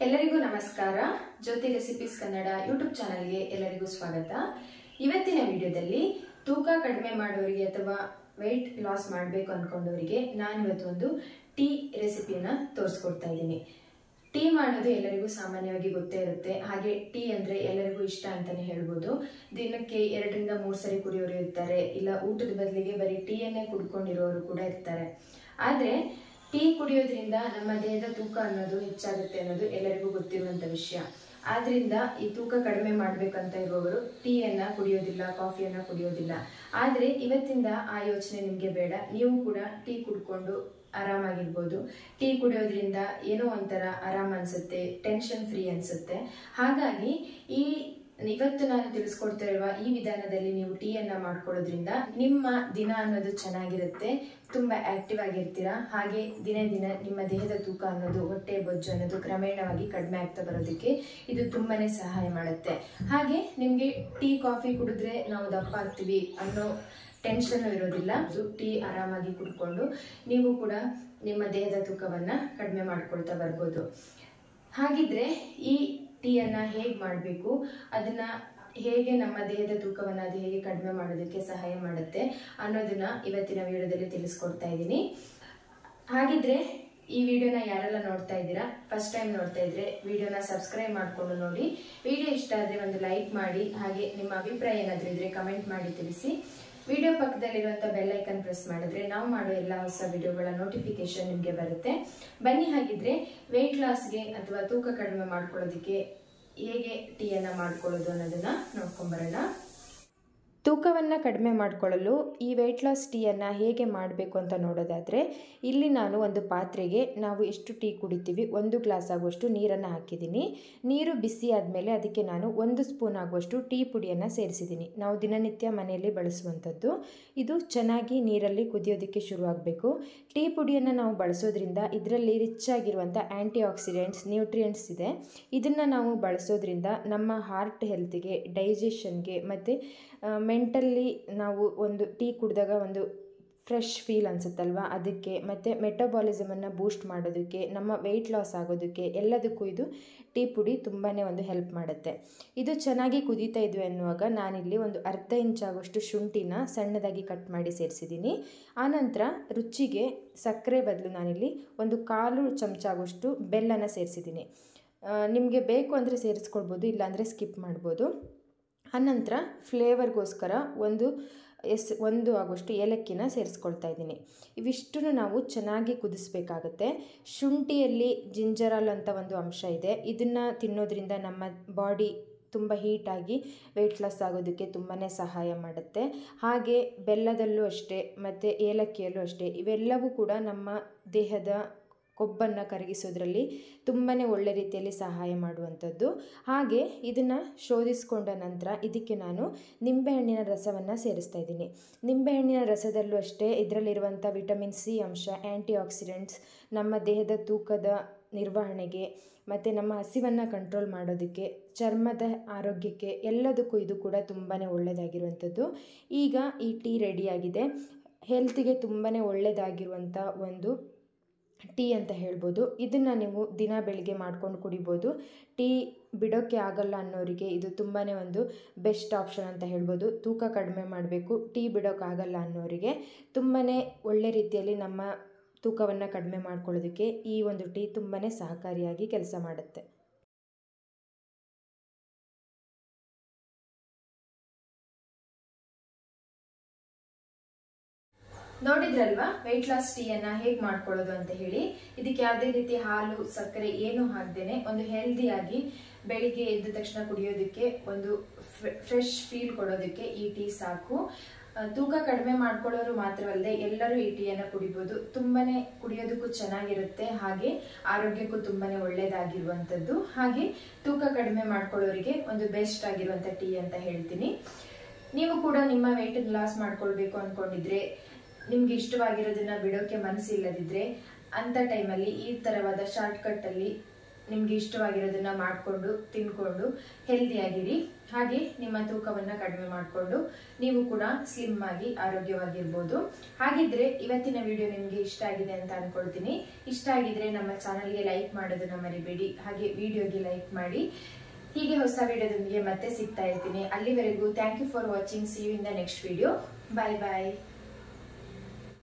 ಎಲ್ಲರಿಗೂ ನಮಸ್ಕಾರ. ಜ್ಯೋತಿ recipes Kannada YouTube ಚಾನೆಲ್ಗೆ ಎಲ್ಲರಿಗೂ ಸ್ವಾಗತ. ಇವತ್ತಿನ ವಿಡಿಯೋದಲ್ಲಿ ತೂಕ ಕಡಿಮೆ ಮಾಡೋರಿಗೆ ಅಥವಾ ವೆಯ್ಟ್ ಲಾಸ್ ಮಾಡಬೇಕು ಅನ್ಕೊಂಡವರಿಗೆ ನಾನು ಇವತ್ತು ಒಂದು ಟೀ ರೆಸಿಪಿಯನ್ನ ತೋರಿಸ್ಕೊಡ್ತಾ ಇದ್ದೀನಿ. ಟೀ ಮಾಡೋದು ಎಲ್ಲರಿಗೂ ಸಾಮಾನ್ಯವಾಗಿ ಗೊತ್ತೇ ಇರುತ್ತೆ. ಹಾಗೆ ಟೀ ಅಂದ್ರೆ ಎಲ್ಲರಿಗೂ ಇಷ್ಟ ಅಂತಾನೆ ಹೇಳ್ಬೋದು. ದಿನಕ್ಕೆ 2 ರಿಂದ 3 ಸರಿ ಕುಡಿಯೋರು ಇರ್ತಾರೆ, ಇಲ್ಲ ಊಟದ ಬದಲಿಗೆ ಬರೀ ಟೀಯನ್ನೇ ಕುಡ್ಕೊಂಡಿರೋರು ಕೂಡ ಇರ್ತಾರೆ. ಆದ್ರೆ ಟೀ ಕುಡಿಯೋದ್ರಿಂದ ನಮ್ಮ ದೇಹದ ತೂಕ ಅನ್ನೋದು ಹೆಚ್ಚಾಗುತ್ತೆ ಅನ್ನೋದು ಎಲ್ಲರಿಗೂ ಗೊತ್ತಿರುವಂತ ವಿಷಯ. ಆದ್ರಿಂದ ಈ ತೂಕ ಕಡಿಮೆ ಮಾಡ್ಬೇಕಂತ ಇರುವವರು ಟೀಯನ್ನ ಕುಡಿಯೋದಿಲ್ಲ, ಕಾಫಿಯನ್ನ ಕುಡಿಯೋದಿಲ್ಲ. ಆದ್ರೆ ಇವತ್ತಿಂದ ಆ ಯೋಚನೆ ನಿಮ್ಗೆ ಬೇಡ. ನೀವು ಕೂಡ ಟೀ ಕುಡ್ಕೊಂಡು ಆರಾಮಾಗಿರ್ಬೋದು. ಟೀ ಕುಡಿಯೋದ್ರಿಂದ ಏನೋ ಒಂಥರ ಆರಾಮ್ ಅನ್ಸುತ್ತೆ, ಟೆನ್ಷನ್ ಫ್ರೀ ಅನ್ಸುತ್ತೆ. ಹಾಗಾಗಿ ಇವತ್ತು ನಾನು ತಿಳಿಸ್ಕೊಡ್ತಾ ಇರುವ ಈ ವಿಧಾನದಲ್ಲಿ ನೀವು ಟೀಯನ್ನ ಮಾಡ್ಕೊಳ್ಳೋದ್ರಿಂದ ನಿಮ್ಮ ದಿನ ಅನ್ನೋದು ಚೆನ್ನಾಗಿರುತ್ತೆ, ತುಂಬಾ ಆಕ್ಟಿವ್ ಆಗಿರ್ತೀರಾ. ಹಾಗೆ ದಿನೇ ದಿನ ನಿಮ್ಮ ದೇಹದ ತೂಕ ಅನ್ನೋದು, ಹೊಟ್ಟೆ ಬೊಜ್ಜು ಅನ್ನೋದು ಕ್ರಮೇಣವಾಗಿ ಕಡಿಮೆ ಆಗ್ತಾ ಬರೋದಕ್ಕೆ ಇದು ತುಂಬಾನೇ ಸಹಾಯ ಮಾಡುತ್ತೆ. ಹಾಗೆ ನಿಮ್ಗೆ ಟೀ ಕಾಫಿ ಕುಡಿದ್ರೆ ನಾವು ದಪ್ಪ ಆಗ್ತೀವಿ ಅನ್ನೋ ಟೆನ್ಷನ್ ಇರೋದಿಲ್ಲ. ಟೀ ಆರಾಮಾಗಿ ಕುಡ್ಕೊಂಡು ನೀವು ಕೂಡ ನಿಮ್ಮ ದೇಹದ ತೂಕವನ್ನ ಕಡಿಮೆ ಮಾಡ್ಕೊಳ್ತಾ ಬರ್ಬೋದು. ಹಾಗಿದ್ರೆ ಈ ಟೀಯನ್ನ ಹೇಗೆ ಮಾಡಬೇಕು, ಅದನ್ನ ಹೇಗೆ ನಮ್ಮ ದೇಹದ ತೂಕವನ್ನ ಅದು ಹೇಗೆ ಕಡಿಮೆ ಮಾಡೋದಕ್ಕೆ ಸಹಾಯ ಮಾಡುತ್ತೆ ಅನ್ನೋದನ್ನ ಇವತ್ತಿನ ವಿಡಿಯೋದಲ್ಲಿ ತಿಳಿಸ್ಕೊಡ್ತಾ ಇದ್ದೀನಿ. ಹಾಗಿದ್ರೆ ಈ ವಿಡಿಯೋನ ಯಾರೆಲ್ಲ ನೋಡ್ತಾ ಇದ್ದೀರಾ, ಫಸ್ಟ್ ಟೈಮ್ ನೋಡ್ತಾ ಇದ್ರೆ ವಿಡಿಯೋನ ಸಬ್ಸ್ಕ್ರೈಬ್ ಮಾಡ್ಕೊಂಡು ನೋಡಿ. ವಿಡಿಯೋ ಇಷ್ಟ ಆದ್ರೆ ಒಂದು ಲೈಕ್ ಮಾಡಿ. ಹಾಗೆ ನಿಮ್ಮ ಅಭಿಪ್ರಾಯ ಏನಾದ್ರೂ ಇದ್ರೆ ಕಮೆಂಟ್ ಮಾಡಿ ತಿಳಿಸಿ. ವಿಡಿಯೋ ಪಕ್ಕದಲ್ಲಿರುವಂತ ಬೆಲ್ ಐಕನ್ ಪ್ರೆಸ್ ಮಾಡಿದ್ರೆ ನಾವು ಮಾಡೋ ಎಲ್ಲಾ ಹೊಸ ವಿಡಿಯೋಗಳ ನೋಟಿಫಿಕೇಶನ್ ನಿಮ್ಗೆ ಬರುತ್ತೆ. ಬನ್ನಿ ಹಾಗಿದ್ರೆ ವೆಯ್ಟ್ ಲಾಸ್ಗೆ ಅಥವಾ ತೂಕ ಕಡಿಮೆ ಮಾಡ್ಕೊಳ್ಳೋದಕ್ಕೆ ಹೇಗೆ ಟೀಯನ್ನ ಮಾಡ್ಕೊಳ್ಳೋದು ಅನ್ನೋದನ್ನ ನೋಡ್ಕೊಂಬರೋಣ. ತೂಕವನ್ನು ಕಡಿಮೆ ಮಾಡಿಕೊಳ್ಳಲು ಈ ವೆಯ್ಟ್ ಲಾಸ್ ಟೀಯನ್ನು ಹೇಗೆ ಮಾಡಬೇಕು ಅಂತ ನೋಡೋದಾದರೆ, ಇಲ್ಲಿ ನಾನು ಒಂದು ಪಾತ್ರೆಗೆ ನಾವು ಎಷ್ಟು ಟೀ ಕುಡಿತೀವಿ 1 ಗ್ಲಾಸ್ ಆಗುವಷ್ಟು ನೀರನ್ನು ಹಾಕಿದ್ದೀನಿ. ನೀರು ಬಿಸಿ ಆದಮೇಲೆ ಅದಕ್ಕೆ ನಾನು 1 ಸ್ಪೂನ್ ಆಗುವಷ್ಟು ಟೀ ಪುಡಿಯನ್ನು ಸೇರಿಸಿದ್ದೀನಿ. ನಾವು ದಿನನಿತ್ಯ ಮನೆಯಲ್ಲಿ ಬಳಸುವಂಥದ್ದು. ಇದು ಚೆನ್ನಾಗಿ ನೀರಲ್ಲಿ ಕುದಿಯೋದಕ್ಕೆ ಶುರುವಾಗಬೇಕು. ಟೀ ಪುಡಿಯನ್ನು ನಾವು ಬಳಸೋದ್ರಿಂದ ಇದರಲ್ಲಿ ರಿಚ್ ಆಗಿರುವಂಥ ಆ್ಯಂಟಿ ಆಕ್ಸಿಡೆಂಟ್ಸ್, ನ್ಯೂಟ್ರಿಯೆಂಟ್ಸ್ ಇದೆ. ಇದನ್ನು ನಾವು ಬಳಸೋದ್ರಿಂದ ನಮ್ಮ ಹಾರ್ಟ್ ಹೆಲ್ತ್ಗೆ, ಡೈಜೆಷನ್ಗೆ ಮತ್ತು ಮೆಂಟಲ್ಲಿ ನಾವು ಒಂದು ಟೀ ಕುಡಿದಾಗ ಒಂದು ಫ್ರೆಶ್ ಫೀಲ್ ಅನಿಸುತ್ತಲ್ವ, ಅದಕ್ಕೆ ಮತ್ತು ಮೆಟಬಾಲಿಸಮನ್ನು ಬೂಸ್ಟ್ ಮಾಡೋದಕ್ಕೆ, ನಮ್ಮ ವೆಯ್ಟ್ ಲಾಸ್ ಆಗೋದಕ್ಕೆ ಎಲ್ಲದಕ್ಕೂ ಇದು ಟೀ ಪುಡಿ ತುಂಬಾ ಒಂದು ಹೆಲ್ಪ್ ಮಾಡುತ್ತೆ. ಇದು ಚೆನ್ನಾಗಿ ಕುದೀತಾ ಇದ್ವಿ ಅನ್ನುವಾಗ ನಾನಿಲ್ಲಿ ಒಂದು ಅರ್ಧ ಇಂಚಾಗುವಷ್ಟು ಶುಂಠಿನ ಸಣ್ಣದಾಗಿ ಕಟ್ ಮಾಡಿ ಸೇರಿಸಿದ್ದೀನಿ. ಆನಂತರ ರುಚಿಗೆ ಸಕ್ಕರೆ ಬದಲು ನಾನಿಲ್ಲಿ ಒಂದು 1/4 ಚಮಚ ಆಗುವಷ್ಟು ಬೆಲ್ಲನ ಸೇರಿಸಿದ್ದೀನಿ. ನಿಮಗೆ ಬೇಕು ಅಂದರೆ ಸೇರಿಸ್ಕೊಳ್ಬೋದು, ಇಲ್ಲಾಂದರೆ ಸ್ಕಿಪ್ ಮಾಡ್ಬೋದು. ಆನಂತರ ಫ್ಲೇವರ್ಗೋಸ್ಕರ ಒಂದು ಆಗುವಷ್ಟು ಏಲಕ್ಕಿನ ಸೇರಿಸ್ಕೊಳ್ತಾ ಇದ್ದೀನಿ. ಇವಿಷ್ಟನ್ನು ನಾವು ಚೆನ್ನಾಗಿ ಕುದಿಸ್ಬೇಕಾಗತ್ತೆ. ಶುಂಠಿಯಲ್ಲಿ ಜಿಂಜರಾಲ್ ಅಂತ ಒಂದು ಅಂಶ ಇದೆ. ಇದನ್ನು ತಿನ್ನೋದ್ರಿಂದ ನಮ್ಮ ಬಾಡಿ ತುಂಬ ಹೀಟಾಗಿ ವೆಯ್ಟ್ ಲಾಸ್ ಆಗೋದಕ್ಕೆ ತುಂಬಾ ಸಹಾಯ ಮಾಡುತ್ತೆ. ಹಾಗೆ ಬೆಲ್ಲದಲ್ಲೂ ಅಷ್ಟೇ ಮತ್ತು ಏಲಕ್ಕಿಯಲ್ಲೂ ಅಷ್ಟೇ, ಇವೆಲ್ಲವೂ ಕೂಡ ನಮ್ಮ ದೇಹದ ಕೊಬ್ಬನ್ನು ಕರಗಿಸೋದ್ರಲ್ಲಿ ತುಂಬಾ ಒಳ್ಳೆ ರೀತಿಯಲ್ಲಿ ಸಹಾಯ ಮಾಡುವಂಥದ್ದು. ಹಾಗೆ ಇದನ್ನು ಶೋಧಿಸ್ಕೊಂಡ ನಂತರ ಇದಕ್ಕೆ ನಾನು ನಿಂಬೆಹಣ್ಣಿನ ರಸವನ್ನು ಸೇರಿಸ್ತಾ ಇದ್ದೀನಿ. ನಿಂಬೆಹಣ್ಣಿನ ರಸದಲ್ಲೂ ಅಷ್ಟೇ ಇದರಲ್ಲಿರುವಂಥ ವಿಟಮಿನ್ ಸಿ ಅಂಶ, ಆ್ಯಂಟಿ ಆಕ್ಸಿಡೆಂಟ್ಸ್ ನಮ್ಮ ದೇಹದ ತೂಕದ ನಿರ್ವಹಣೆಗೆ ಮತ್ತು ನಮ್ಮ ಹಸಿವನ್ನು ಕಂಟ್ರೋಲ್ ಮಾಡೋದಕ್ಕೆ, ಚರ್ಮದ ಆರೋಗ್ಯಕ್ಕೆ ಎಲ್ಲದಕ್ಕೂ ಇದು ಕೂಡ ತುಂಬಾ ಒಳ್ಳೆಯದಾಗಿರುವಂಥದ್ದು. ಈಗ ಈ ಟೀ ರೆಡಿಯಾಗಿದೆ. ಹೆಲ್ತಿಗೆ ತುಂಬಾ ಒಳ್ಳೆಯದಾಗಿರುವಂಥ ಒಂದು ಟೀ ಅಂತ ಹೇಳ್ಬೋದು. ಇದನ್ನು ನೀವು ದಿನ ಬೆಳಿಗ್ಗೆ ಮಾಡ್ಕೊಂಡು ಕುಡಿಬೋದು. ಟೀ ಬಿಡೋಕ್ಕೆ ಆಗಲ್ಲ ಅನ್ನೋರಿಗೆ ಇದು ತುಂಬಾ ಒಂದು ಬೆಸ್ಟ್ ಆಪ್ಷನ್ ಅಂತ ಹೇಳ್ಬೋದು. ತೂಕ ಕಡಿಮೆ ಮಾಡಬೇಕು, ಟೀ ಬಿಡೋಕ್ಕಾಗಲ್ಲ ಅನ್ನೋರಿಗೆ ತುಂಬಾ ಒಳ್ಳೆ ರೀತಿಯಲ್ಲಿ ನಮ್ಮ ತೂಕವನ್ನು ಕಡಿಮೆ ಮಾಡ್ಕೊಳ್ಳೋದಕ್ಕೆ ಈ ಒಂದು ಟೀ ತುಂಬಾ ಸಹಕಾರಿಯಾಗಿ ಕೆಲಸ ಮಾಡುತ್ತೆ. ನೋಡಿದ್ರಲ್ವಾ ವೆಯ್ಟ್ ಲಾಸ್ ಟೀಯನ್ನ ಹೇಗೆ ಮಾಡ್ಕೊಳ್ಳೋದು ಅಂತ ಹೇಳಿ. ಇದಕ್ಕೆ ಯಾವುದೇ ರೀತಿ ಹಾಲು, ಸಕ್ಕರೆ ಏನು ಹಾಕ್ದೇನೆ ಒಂದು ಹೆಲ್ದಿಯಾಗಿ ಬೆಳಿಗ್ಗೆ ಎದ್ದ ತಕ್ಷಣ ಕುಡಿಯೋದಕ್ಕೆ, ಒಂದು ಫ್ರೆಶ್ ಫೀಲ್ ಕೊಡೋದಕ್ಕೆ ಈ ಟೀ ಸಾಕು. ತೂಕ ಕಡಿಮೆ ಮಾಡ್ಕೊಳ್ಳೋರು ಮಾತ್ರವಲ್ಲದೆ ಎಲ್ಲರೂ ಈ ಟೀಯನ್ನು ಕುಡಿಬೋದು. ತುಂಬಾನೇ ಕುಡಿಯೋದಕ್ಕೂ ಚೆನ್ನಾಗಿರುತ್ತೆ, ಹಾಗೆ ಆರೋಗ್ಯಕ್ಕೂ ತುಂಬಾನೇ ಒಳ್ಳೇದಾಗಿರುವಂಥದ್ದು. ಹಾಗೆ ತೂಕ ಕಡಿಮೆ ಮಾಡ್ಕೊಳ್ಳೋರಿಗೆ ಒಂದು ಬೆಸ್ಟ್ ಆಗಿರುವಂಥ ಟೀ ಅಂತ ಹೇಳ್ತೀನಿ. ನೀವು ಕೂಡ ನಿಮ್ಮ ವೆಯ್ಟ್ ಲಾಸ್ ಮಾಡ್ಕೊಳ್ಬೇಕು ಅನ್ಕೊಂಡಿದ್ರೆ, ನಿಮ್ಗೆ ಇಷ್ಟವಾಗಿರೋದನ್ನ ಬಿಡೋಕೆ ಮನಸ್ಸಿಲ್ಲದಿದ್ರೆ, ಅಂತ ಟೈಮಲ್ಲಿ ಈ ತರವಾದ ಶಾರ್ಟ್ ಕಟ್ ಅಲ್ಲಿ ನಿಮ್ಗೆ ಇಷ್ಟವಾಗಿರೋದನ್ನ ಮಾಡ್ಕೊಂಡು ತಿನ್ಕೊಂಡು ಹೆಲ್ದಿ ಆಗಿರಿ. ಹಾಗೆ ನಿಮ್ಮ ತೂಕವನ್ನ ಕಡಿಮೆ ಮಾಡಿಕೊಂಡು ನೀವು ಕೂಡ ಸ್ಲಿಮ್ ಆಗಿ ಆರೋಗ್ಯವಾಗಿರ್ಬೋದು. ಹಾಗಿದ್ರೆ ಇವತ್ತಿನ ವಿಡಿಯೋ ನಿಮ್ಗೆ ಇಷ್ಟ ಆಗಿದೆ ಅಂತ ಅನ್ಕೊಳ್ತೀನಿ. ಇಷ್ಟ ಆಗಿದ್ರೆ ನಮ್ಮ ಚಾನಲ್ಗೆ ಲೈಕ್ ಮಾಡೋದನ್ನ ಮರಿಬೇಡಿ. ಹಾಗೆ ವಿಡಿಯೋಗೆ ಲೈಕ್ ಮಾಡಿ. ಹೀಗೆ ಹೊಸ ವಿಡಿಯೋದೊಂದಿಗೆ ಮತ್ತೆ ಸಿಗ್ತಾ ಇರ್ತೀನಿ. ಅಲ್ಲಿವರೆಗೂ thank you for watching. See you in the next video. Bye bye.